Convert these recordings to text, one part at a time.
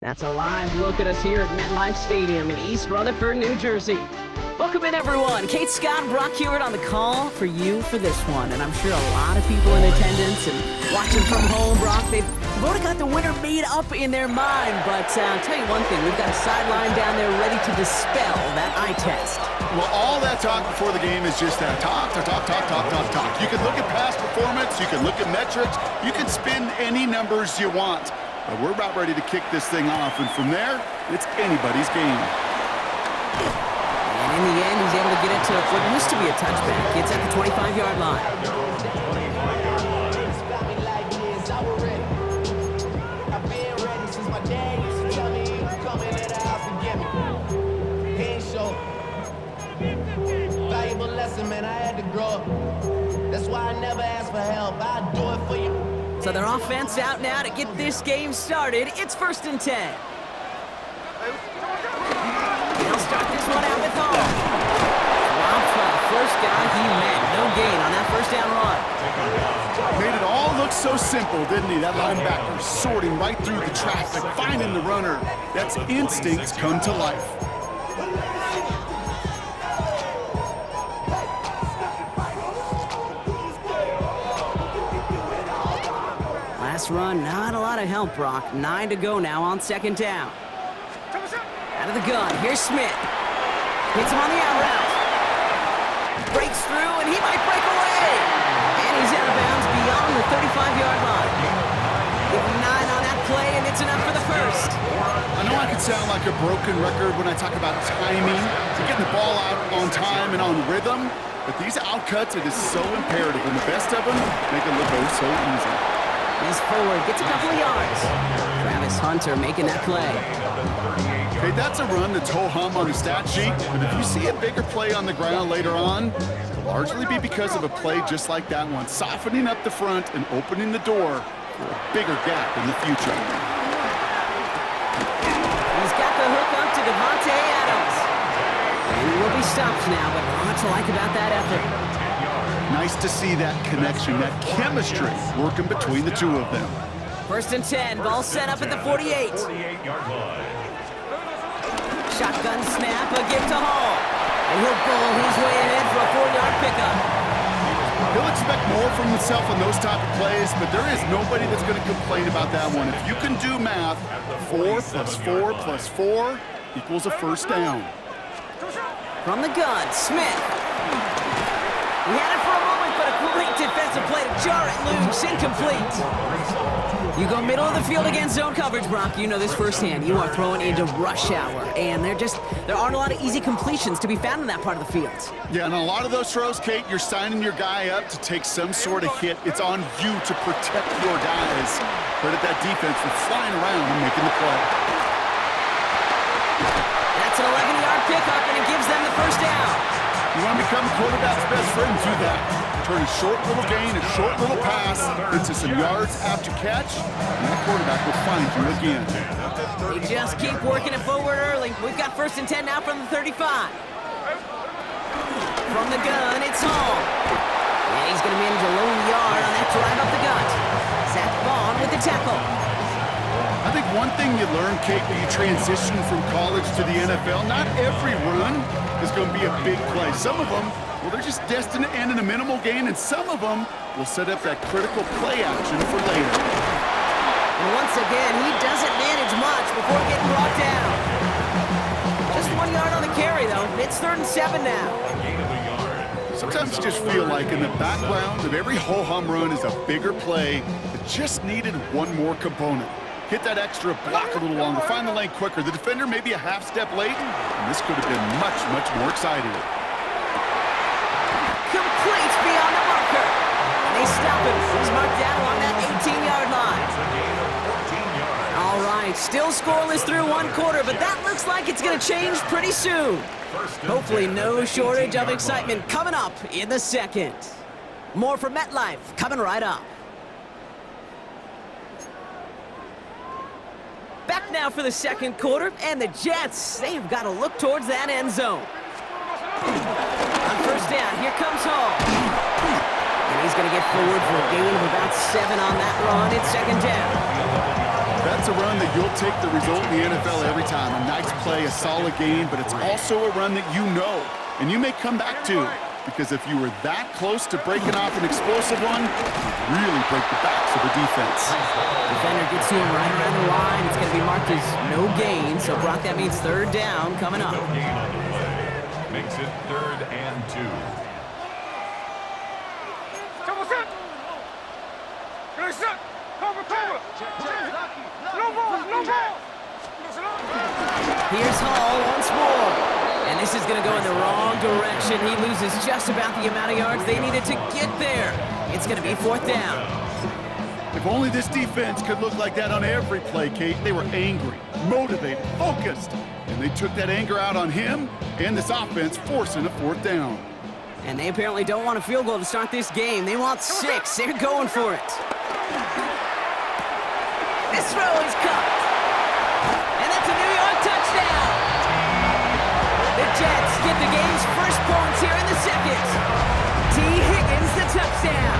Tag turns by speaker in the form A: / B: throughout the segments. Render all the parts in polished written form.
A: That's a live look at us here at MetLife Stadium in East Rutherford, New Jersey. Welcome in, everyone. Kate, Scott, and Brock Hewitt on the call for you for this one. And I'm sure a lot of people in attendance and watching from home, Brock, they've already got the winner made up in their mind. But I'll tell you one thing, we've got a sideline down there ready to dispel that eye test.
B: Well, all that talk before the game is just that talk. You can look at past performance, you can look at metrics, you can spin any numbers you want. But we're about ready to kick this thing off, and from there, it's anybody's game.
A: And in the end, he's able to get it to what used to be a touchback. It's at the 25-yard line.
C: Valuable lesson, man. I had to grow up. That's why I never ask for help. I'll do it for you.
A: So their offense out now to get this game started. It's 1st and 10. They'll start this one out with Hall. Dropped for the first guy he met. No gain on that first down run.
B: Made it all look so simple, didn't he? That linebacker sorting right through the traffic, finding the runner. That's instincts come to life.
A: Last run, not a lot of help, Brock. 9 to go now on 2nd down. Out of the gun, here's Smith. Hits him on the out route. Breaks through, and he might break away. And he's out of bounds beyond the 35-yard line. Give him 9 on that play, and it's enough for the first.
B: I know I could sound like a broken record when I talk about timing, to getting the ball out on time and on rhythm, but these outcuts, it is so imperative, and the best of them make it look so easy.
A: He's forward, gets a couple of yards. Travis Hunter making that play.
B: Okay, that's a run that's ho-hum on the stat sheet, but if you see a bigger play on the ground later on, it'll largely be because of a play just like that one, softening up the front and opening the door for a bigger gap in the future.
A: He's got the hook up to Devontae Adams. And he will be stopped now, but not to like about that effort.
B: Nice to see that connection, that chemistry working between the two of them.
A: 1st and 10, ball set up at the 48. Shotgun snap, a gift to Hall. And he'll bowl his way ahead for a 4-yard pickup.
B: He'll expect more from himself on those type of plays, but there is nobody that's going to complain about that one. If you can do math, 4 plus 4 plus 4 equals a first down.
A: From the gun, Smith. He had it for a moment, but a great defensive play to jar it loose, incomplete. You go middle of the field against zone coverage, Brock. You know this firsthand. You are throwing into rush hour, and there aren't a lot of easy completions to be found in that part of the field.
B: Yeah, and a lot of those throws, Kate, you're signing your guy up to take some sort of hit. It's on you to protect your guys. Credit that defense for flying around and making the play.
A: That's an 11-yard pickup, and it gives them the first down.
B: You want to become the quarterback's best friend, do that. Turn a short little gain, a short little pass into some yards after catch, and that quarterback will find you again.
A: They just keep working it forward early. We've got 1st and 10 now from the 35. From the gun, it's Hall. And he's going to manage a lone yard on that drive up the gut. Zach Vaughn with the tackle.
B: I think one thing you learn, Kate, when you transition from college to the NFL, not every run is going to be a big play. Some of them, well, they're just destined to end in a minimal gain, and some of them will set up that critical play action for later.
A: And once again, he doesn't manage much before getting brought down. Just 1 yard on the carry, though. It's 3rd and 7 now.
B: Sometimes you just feel like in the background of every ho-hum run is a bigger play that just needed one more component. Hit that extra block a little longer, find the lane quicker. The defender may be a half step late, and this could have been much, much more exciting.
A: Complete beyond the marker. And they stop him. He's marked down along that 18-yard line. All right, still scoreless through 1 quarter, but that looks like it's going to change pretty soon. Hopefully no shortage of excitement coming up in the 2nd. More from MetLife coming right up. Back now for the 2nd quarter, and the Jets, they've got to look towards that end zone. On 1st down, here comes Hall. And he's going to get forward for a gain of about 7 on that run. It's 2nd down.
B: That's a run that you'll take the result in the NFL every time. A nice play, a solid game, but it's also a run that you know, and you may come back to, because if you were that close to breaking off an explosive one, you'd really break the backs of the defense.
A: Defender gets to him right around the line. It's going to be marked as no gain, so Brock, that means third down coming up.
D: No gain on the play. Makes it 3rd and 2.
A: Here's Hall once more. And this is going to go in the wrong direction. He loses just about the amount of yards they needed to get there. It's going to be 4th down.
B: If only this defense could look like that on every play, Kate. They were angry, motivated, focused. And they took that anger out on him and this offense, forcing a 4th down.
A: And they apparently don't want a field goal to start this game. They want 6. They're going for it. This throw is caught. And that's a New York touchdown. The Jets get the game's first points here in the second. T. Higgins, the touchdown.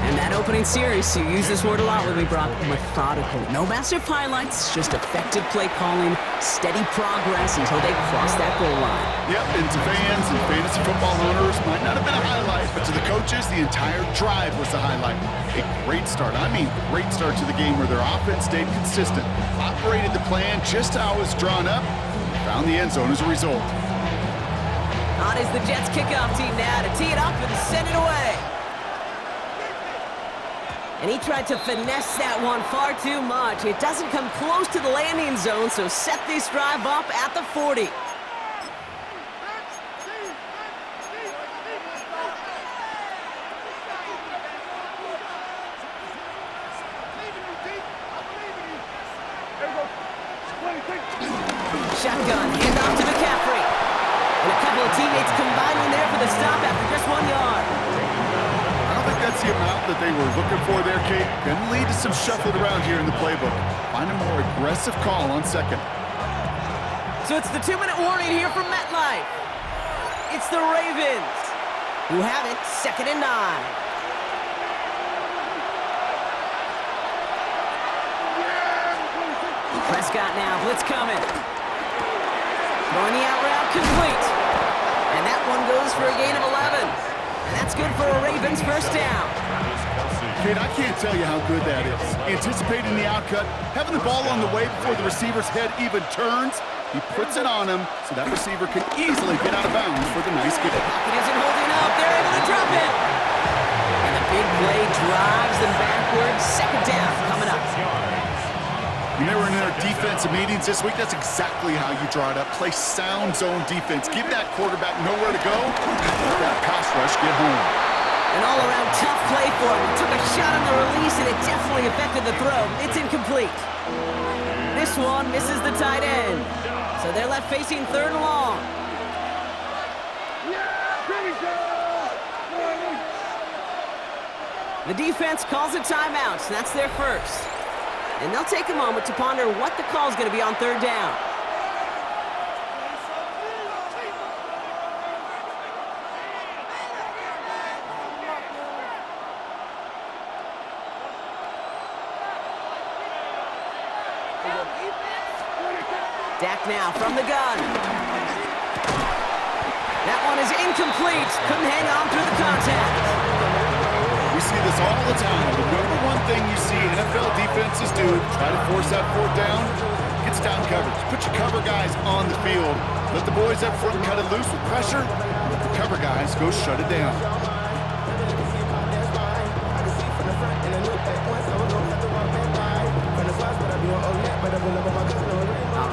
A: And that opening series, you use this word a lot with me, Brock, methodical. No massive highlights, just effective play calling, steady progress until they cross that goal line.
B: Yep, and to fans and fantasy football owners, might not have been a highlight, but to the coaches, the entire drive was the highlight. A great start, I mean great start to the game where their offense stayed consistent, operated the plan just how it was drawn up, and found the end zone as a result.
A: On is the Jets kickoff team now to tee it up and send it away. And he tried to finesse that one far too much. It doesn't come close to the landing zone, so set this drive up at the 40. Shotgun, handoff to McCaffrey. And a couple of teammates combining there for the stop after just 1 yard.
B: I don't think that's the amount that they were looking for there, Kate. Going to lead to some shuffling around here in the playbook. Find a more aggressive call on second.
A: So it's the 2-minute warning here from MetLife. It's the Ravens who have it, 2nd and 9. Prescott now, blitz coming. Throwing the out route, complete. And that one goes for a gain of 11. And that's good for a Ravens first down.
B: Kate, I can't tell you how good that is. Anticipating the outcut, having the ball on the way before the receiver's head even turns. He puts it on him so that receiver can easily get out of bounds for the nice gain.
A: Pocket isn't holding up. They're able to drop it. And the big play drives them backwards. 2nd down coming up.
B: When they were in their defensive meetings this week, that's exactly how you draw it up. Play sound zone defense. Give that quarterback nowhere to go. Let that pass rush get home.
A: An all-around tough play for him. He took a shot on the release, and it definitely affected the throw. It's incomplete. This one misses the tight end. So they're left facing 3rd and long. The defense calls a timeout, so that's their first. And they'll take a moment to ponder what the call is going to be on 3rd down. Dak now from the gun. That one is incomplete. Couldn't hang on through the contact.
B: We see this all the time. The number one thing you see NFL defenses do, try to force that 4th down, gets down coverage. Put your cover guys on the field. Let the boys up front cut it loose with pressure. Let the cover guys go shut it down.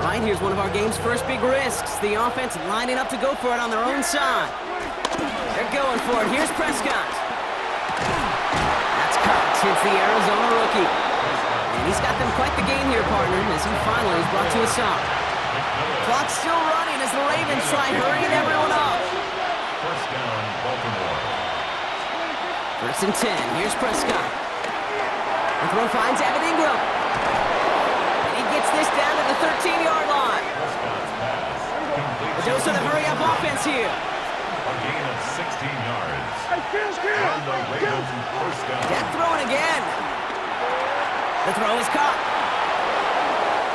A: All right, here's one of our game's first big risks. The offense lining up to go for it on their own side. They're going for it. Here's Prescott. That's caught. It's the Arizona rookie. And he's got them quite the game here, partner, as he finally is brought to a stop. Clock's still running as the Ravens try hurrying everyone up.
D: First down, Baltimore.
A: 1st and 10. Here's Prescott. The throw finds Evan Ingram. And he gets this down to the 13-yard line. A dose of the hurry-up offense here.
D: A gain of 16 yards. And the Ravens first down.
A: Dak throwing again. The throw is caught.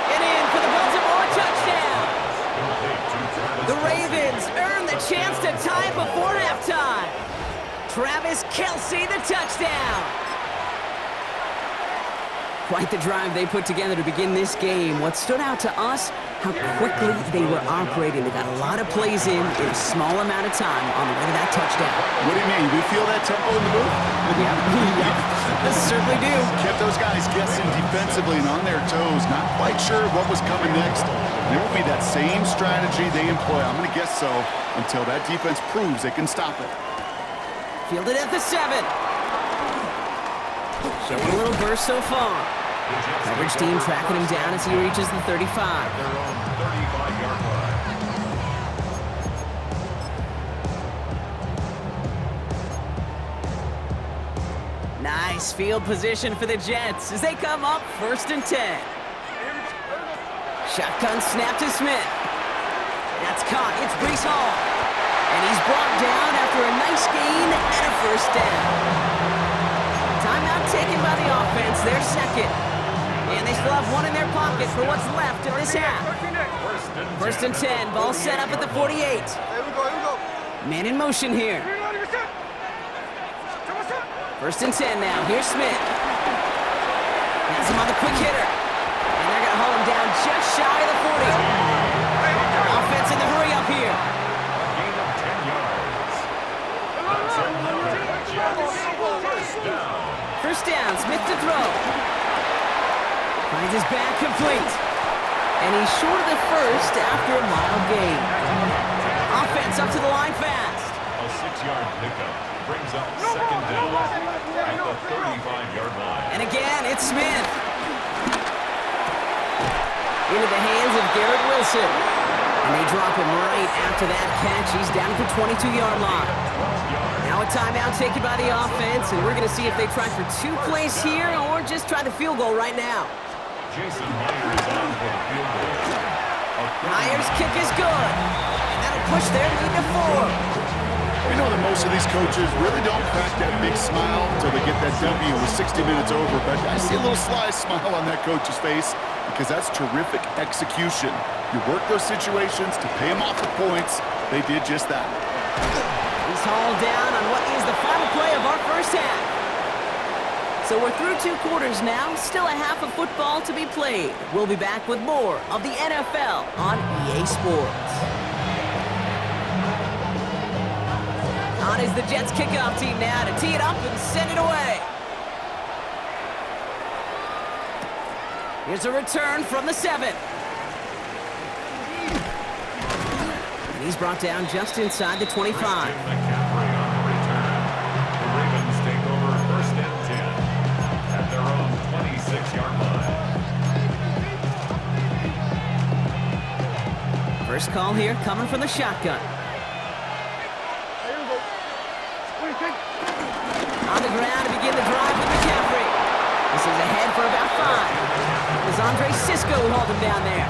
A: And in for the Baltimore touchdown. The Ravens earn the chance to tie before halftime. Travis Kelce, the touchdown. Quite the drive they put together to begin this game. What stood out to us, how quickly they were operating. They got a lot of plays in a small amount of time on the way to that touchdown.
B: What do you mean? We feel that tempo in the booth?
A: Yeah, certainly do.
B: Kept those guys guessing defensively and on their toes, not quite sure what was coming next. And it will be that same strategy they employ, I'm going to guess so, until that defense proves they can stop it.
A: Fielded at the 7. Showing a little burst so far. Coverage team tracking him down as he reaches the 35.
D: Their own 35-yard line.
A: Nice field position for the Jets as they come up 1st and 10. Shotgun snap to Smith. That's caught. It's Breece Hall. And he's brought down after a nice gain and a 1st down. Timeout taken by the offense, their 2nd. And they still have one in their pocket for what's left of this half. 1st and 10, ball set up at the 48. Man in motion here. 1st and 10 now, here's Smith. Has him on the quick hitter. And they're gonna hold him down just shy of the 40. Offense in the hurry up here.
D: Gain of 10 yards. That's another Jets. 1st down.
A: 1st down, Smith to throw. Finds his back complete. And he's short of the 1st after a mild gain. Offense up to the line fast.
D: A 6-yard pickup brings up 2nd down at the 35-yard line.
A: And again, it's Smith. Into the hands of Garrett Wilson. And they drop him right after that catch. He's down at the 22-yard line. Now a timeout taken by the offense, and we're going to see if they try for 2 plays here or just try the field goal right now.
D: Jason Myers on for the field goal.
A: Myers' kick is good, and that'll push their lead to 4.
B: We know that most of these coaches really don't crack that big smile until they get that W with 60 minutes over, but I see a little sly smile on that coach's face because that's terrific execution. You work those situations to pay them off the points. They did just that.
A: He's hauled down on what is the final play of our 1st half. So we're through 2 quarters now, still a half of football to be played. We'll be back with more of the NFL on EA Sports. On is the Jets kickoff team now to tee it up and send it away. Here's a return from the 7. And he's brought down just inside the 25.
D: McCaffrey on the return. The Ravens take over 1st and 10 at their own 26-yard line.
A: First call here coming from the shotgun. On the ground to begin the drive with McCaffrey. This is ahead for about 5. As Andre Cisco will hold him down there.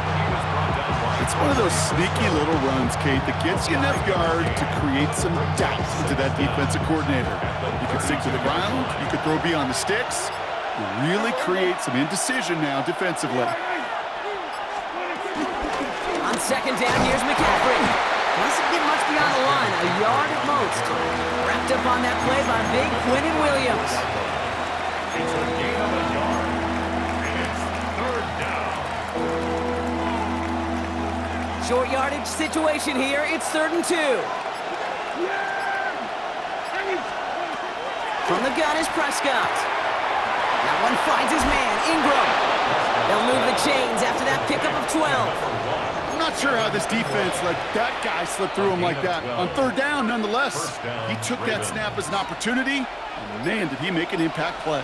B: It's one of those sneaky little runs, Kate, that gets you enough yard to create some doubt into that defensive coordinator. You can stick to the ground, you can throw beyond the sticks. You really create some indecision now defensively.
A: On 2nd down, here's McCaffrey. Doesn't get much beyond the line, a yard at most. Wrapped up on that play by big Quinnen Williams.
D: It's a gain of a yard, and it's 3rd down.
A: Short yardage situation here. It's 3rd and 2. From the gun is Prescott. That one finds his man, Ingram. They'll move the chains after that pickup of 12.
B: I'm not sure how this defense let that guy slip through him like that. On 3rd down, nonetheless, he took that snap as an opportunity, and man, did he make an impact play.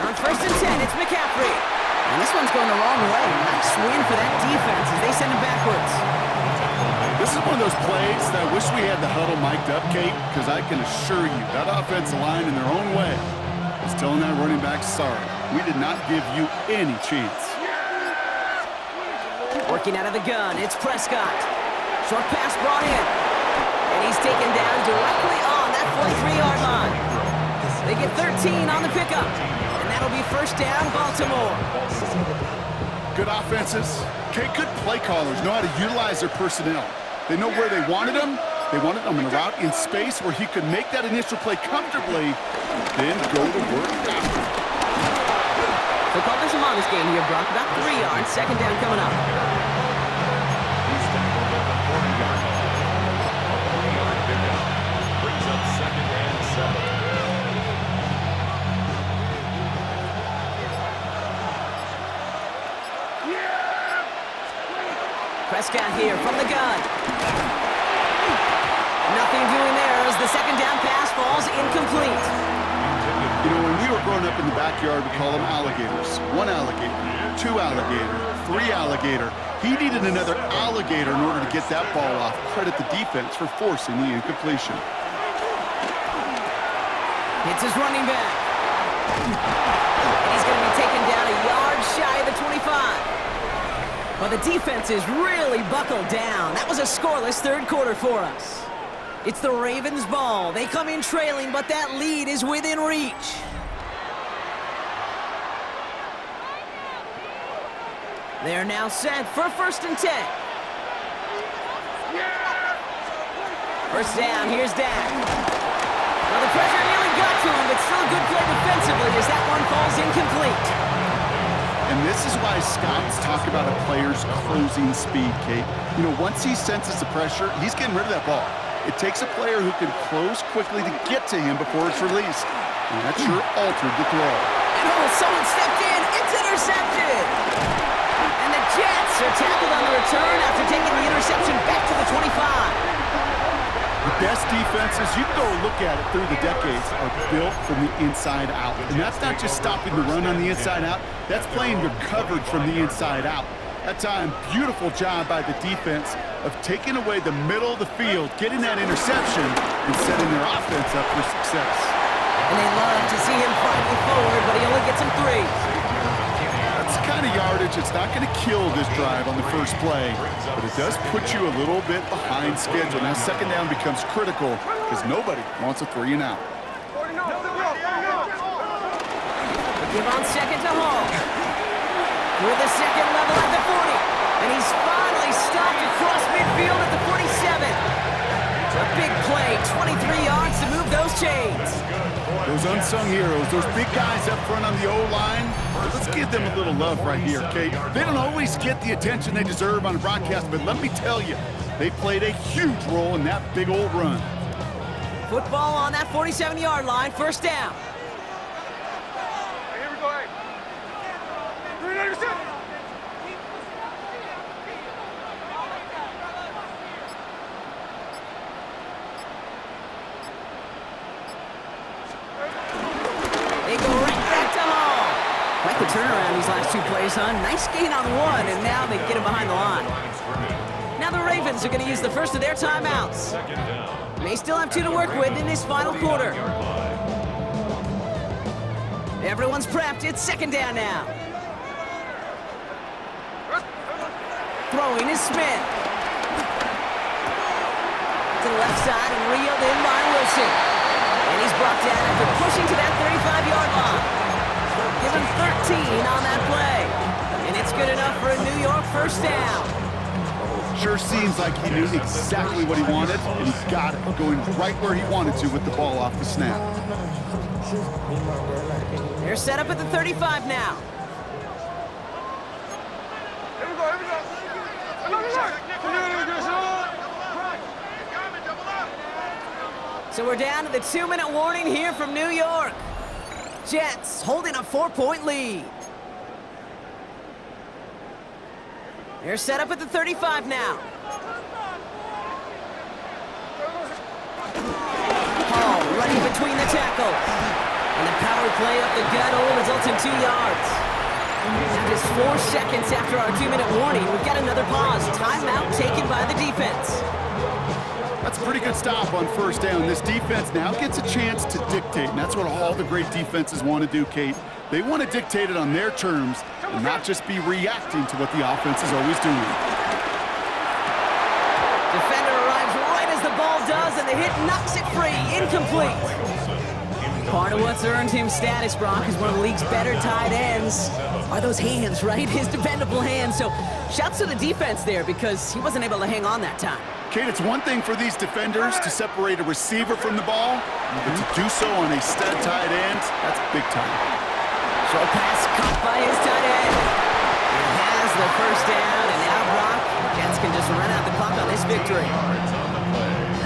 A: On 1st and 10, it's McCaffrey. And this one's going the wrong way. Nice win for that defense as they send him backwards.
B: This is one of those plays that I wish we had the huddle mic'd up, Kate, because I can assure you that offensive line in their own way is telling that running back, sorry, we did not give you any chance.
A: Working out of the gun, it's Prescott. Short pass brought in. And he's taken down directly on that 43-yard line. They get 13 on the pickup. And that'll be first down, Baltimore.
B: Good offenses. Okay, good play callers know how to utilize their personnel. They know where they wanted them. They wanted them in a route in space where he could make that initial play comfortably, then go to work after.
A: So call this on this game here, Brock. About 3 yards. Second down coming up.
D: He's tackled at the 40-yard line. A 40-yard pickup brings up second and 7.
A: Prescott here from the gun. Nothing doing there as the second down pass falls incomplete.
B: You know, when we were growing up in the backyard, we call them alligators. 1 alligator, 2 alligator, 3 alligator. He needed another alligator in order to get that ball off. Credit the defense for forcing the incompletion.
A: It's his running back. And he's going to be taken down a yard shy of the 25. Well, the defense is really buckled down. That was a scoreless third quarter for us. It's the Ravens' ball. They come in trailing, but that lead is within reach. They're now set for first and 10. First down, here's Dak. Well, the pressure nearly got to him, but still a good play defensively as that one falls incomplete.
B: And this is why scouts talk about a player's closing speed, Kate. You know, once he senses the pressure, he's getting rid of that ball. It takes a player who can close quickly to get to him before it's released. And that sure altered the throw.
A: And oh, someone stepped in. It's intercepted. And the Jets are tackled on the return after taking the interception back to the 25.
B: The best defenses, you can go look at it through the decades, are built from the inside out. And that's not just stopping the run on the inside out. That's playing your coverage from the inside out. That time, beautiful job by the defense of taking away the middle of the field, getting that interception, and setting their offense up for success.
A: And they love to see him fighting forward, but he only gets him 3.
B: That's the kind of yardage that's not going to kill this drive on the first play, but it does put you a little bit behind schedule. Now second down becomes critical because nobody wants a 3 and out.
A: Give on second to Hall. With the second level at the 40. And he's finally stopped across midfield at the 47. A big play, 23 yards to move those chains.
B: Those unsung heroes, those big guys up front on the O-line, let's give them a little love right here, Kate. They don't always get the attention they deserve on a broadcast, but let me tell you, they played a huge role in that big old run.
A: Football on that 47-yard line, first down.
E: Here we go, hey. 397.
A: They go right back to Hall. Quite the turnaround these last 2 plays, huh? Nice gain on 1, and now they get him behind the line. Now the Ravens are going to use the first of their timeouts. They still have 2 to work with in this final quarter. Everyone's prepped. It's second down now. Throwing is Smith. To the left side and reeled in by Wilson. And he's brought down after pushing to that 35-yard line. Give him 13 on that play. And it's good enough for a New York first down.
B: Sure seems like he knew exactly what he wanted, and he got it, going right where he wanted to with the ball off the snap.
A: They're set up at the 35 now.
E: Here we go, here we go.
A: So we're down to the 2-minute warning here from New York. Jets holding a 4-point lead. They're set up at the 35 now. Hall running between the tackles. And the power play up the gut only results in 2 yards. Just 4 seconds after our 2-minute warning, we've got another pause. Timeout taken by the defense.
B: That's a pretty good stop on first down. This defense now gets a chance to dictate, and that's what all the great defenses want to do, Kate. They want to dictate it on their terms and not just be reacting to what the offense is always doing.
A: Defender arrives right as the ball does, and the hit knocks it free. Incomplete. Part of what's earned him status, Brock, is one of the league's better tight ends. Are those hands, right? His dependable hands. So shouts to the defense there because he wasn't able to hang on that time.
B: Kate, it's one thing for these defenders to separate a receiver from the ball, but to do so on a stud tight end, that's big time.
A: Short pass caught by his tight end. He has the first down, and now Brock, the Jets can just run out the clock on this victory.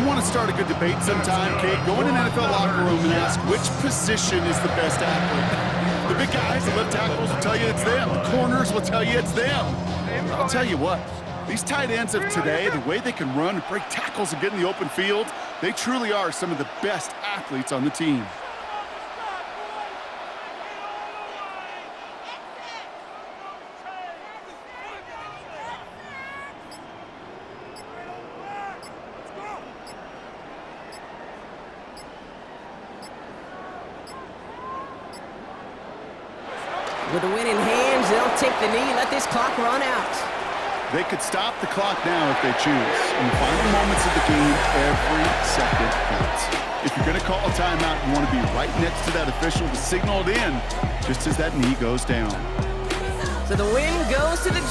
B: You want to start a good debate sometime, Kate? Go in an NFL locker room and ask which position is the best athlete. The big guys, the left tackles will tell you it's them. The corners will tell you it's them. I'll tell you what, these tight ends of today, the way they can run and break tackles and get in the open field, they truly are some of the best athletes on the team.
A: With the win in hands, they'll take the knee, let this clock run out.
B: They could stop the clock now if they choose. In the final moments of the game, every second counts. If you're going to call a timeout, you want to be right next to that official to signal it in just as that knee goes down.
A: So the win goes to the Jets.